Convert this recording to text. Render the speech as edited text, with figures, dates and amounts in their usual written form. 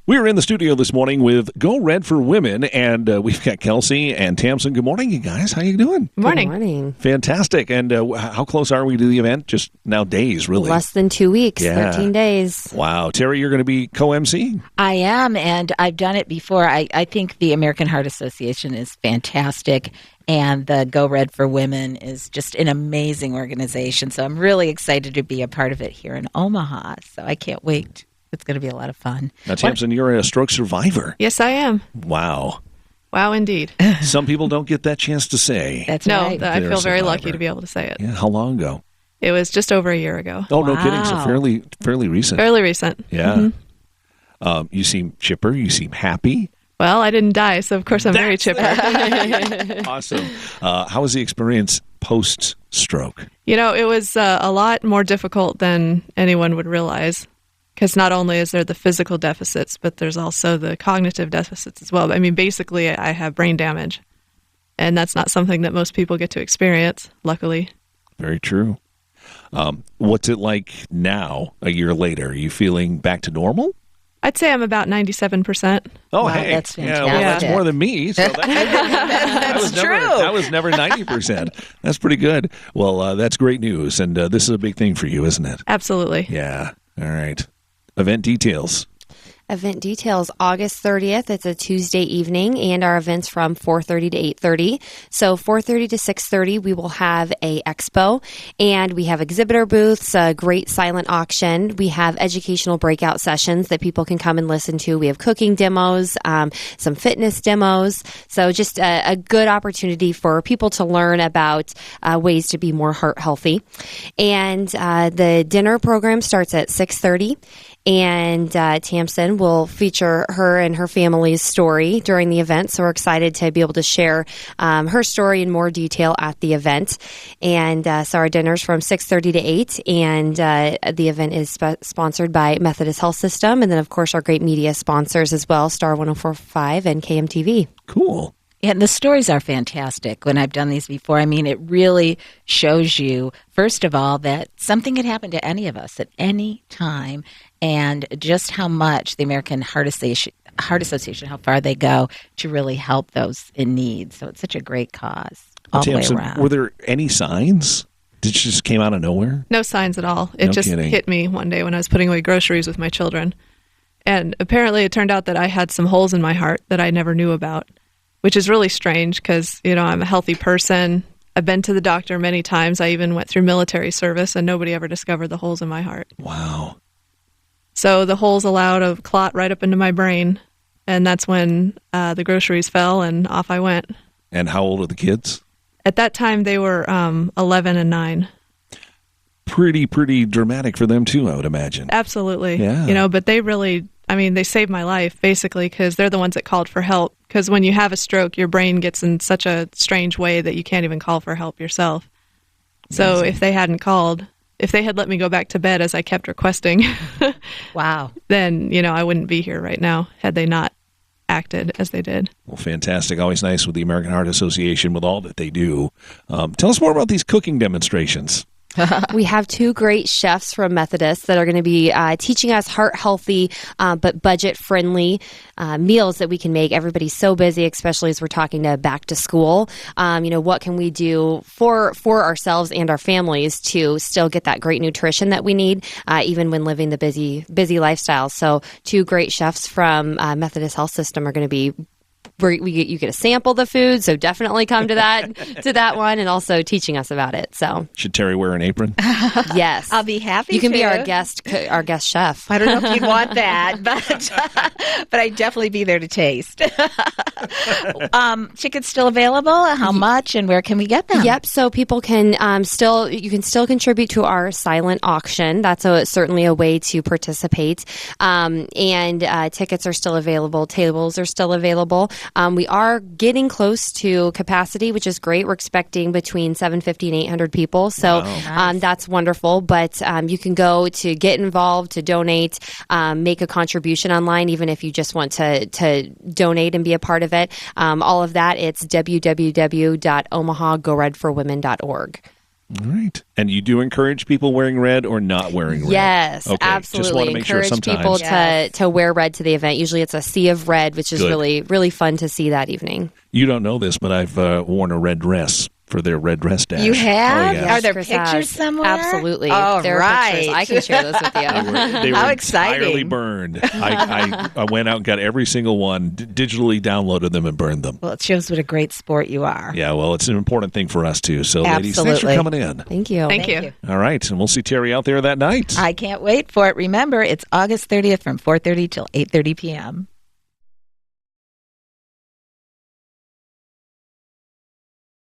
We're in the studio this morning with Go Red for Women, and we've got Kelsey and Tamsen. Good morning, you guys. How you doing? Morning. Good morning. Fantastic. And how close are we to the event? Just now days, really. Less than 2 weeks, Yeah. 13 days. Wow. Terry, you're going to be co-MC? I am, and I've done it before. I think the American Heart Association is fantastic, and the Go Red for Women is just an amazing organization. So I'm really excited to be a part of it here in Omaha. So I can't wait. It's going to be a lot of fun. Now, Tamsen, you're a stroke survivor. Yes, I am. Wow. Wow, indeed. Some people don't get that chance to say. That's No, right. I They're feel a very lucky survivor. to be able to say it. Yeah, how long ago? It was just over a year ago. Oh, no kidding. So Wow. fairly recent. Fairly recent. Yeah. You seem chipper. You seem happy. Well, I didn't die, so of course I'm very chipper. Awesome. How was the experience post-stroke? You know, it was a lot more difficult than anyone would realize, because not only is there the physical deficits, but there's also the cognitive deficits as well. I mean, basically, I have brain damage, and that's not something that most people get to experience, luckily. Very true. What's it like now, a year later? Are you feeling back to normal? I'd say I'm about 97%. Oh, Wow, hey. that's Yeah, well, that's fantastic. more than me. So That's true. I was never 90%. That's pretty good. Well, that's great news. And this is a big thing for you, isn't it? Absolutely. Yeah. All right. Event details. Event details, August 30th. It's a Tuesday evening, and our event's from 4:30 to 8:30. So 4:30 to 6:30, we will have a expo, and we have exhibitor booths, a great silent auction. We have educational breakout sessions that people can come and listen to. We have cooking demos, some fitness demos. So just a good opportunity for people to learn about ways to be more heart healthy. And the dinner program starts at 6:30. And Tamsen will feature her and her family's story during the event. So we're excited to be able to share her story in more detail at the event. And so our dinner's from 6:30 to 8. And the event is sponsored by Methodist Health System. And then, of course, our great media sponsors as well, Star 104.5 and KMTV. Cool. And the stories are fantastic when I've done these before. I mean, it really shows you, first of all, that something could happen to any of us at any time, and just how much the American Heart Association, how far they go to really help those in need. So it's such a great cause all the way Tamsen, around. were there any signs? Did it just came out of nowhere? No signs at all. It No just kidding. hit me one day when I was putting away groceries with my children. And apparently it turned out that I had some holes in my heart that I never knew about, which is really strange because, you know, I'm a healthy person. I've been to the doctor many times. I even went through military service, and nobody ever discovered the holes in my heart. Wow. So the holes allowed a clot right up into my brain, and that's when the groceries fell, and off I went. And how old are the kids? At that time, they were 11 and 9. Pretty dramatic for them, too, I would imagine. Absolutely. Yeah. You know, but they really, I mean, they saved my life, basically, because they're the ones that called for help. Because when you have a stroke, your brain gets in such a strange way that you can't even call for help yourself. So Amazing. if they hadn't called, if they had let me go back to bed as I kept requesting, Wow. then, you know, I wouldn't be here right now had they not acted as they did. Well, fantastic. Always nice with the American Heart Association with all that they do. Tell us more about these cooking demonstrations. We have two great chefs from Methodist that are going to be teaching us heart-healthy but budget-friendly meals that we can make. Everybody's so busy, especially as we're talking to back to school. You know, what can we do for ourselves and our families to still get that great nutrition that we need, even when living the busy lifestyle? So two great chefs from Methodist Health System are going to be you get to sample the food, so definitely come to that one, and also teaching us about it. So Should Terry wear an apron? yes, I'll be happy you can to. be our guest chef. I don't know if you'd want that, but I'd definitely be there to taste. Tickets still available? How much and where can we get them? Yep. So people can you can still contribute to our silent auction. That's certainly a way to participate. And tickets are still available. Tables are still available. We are getting close to capacity, which is great. We're expecting between 750 and 800 people. So that's wonderful. But you can go to get involved, to donate, make a contribution online, even if you just want to donate and be a part of it. All of that, it's www.omahagoredforwomen.org. All right. And you do encourage people wearing red or not wearing red? Yes, Okay. absolutely. Just want to make sure Encourage sometimes. people Yes. to wear red to the event. Usually it's a sea of red, which is Good. really, really fun to see that evening. You don't know this, but I've worn a red dress for their red dress dash. You have? Oh, yes. Are there Chris pictures has. somewhere? Absolutely. Oh, There are right. pictures. I can share those with you. They were How entirely exciting. burned. I went out and got every single one, digitally downloaded them and burned them. Well, it shows what a great sport you are. Yeah, well, it's an important thing for us, too. So, ladies, thanks for Absolutely. coming in. Thank you. Thank you. All right, and we'll see Terry out there that night. I can't wait for it. Remember, it's August 30th from 4:30 till 8:30 p.m.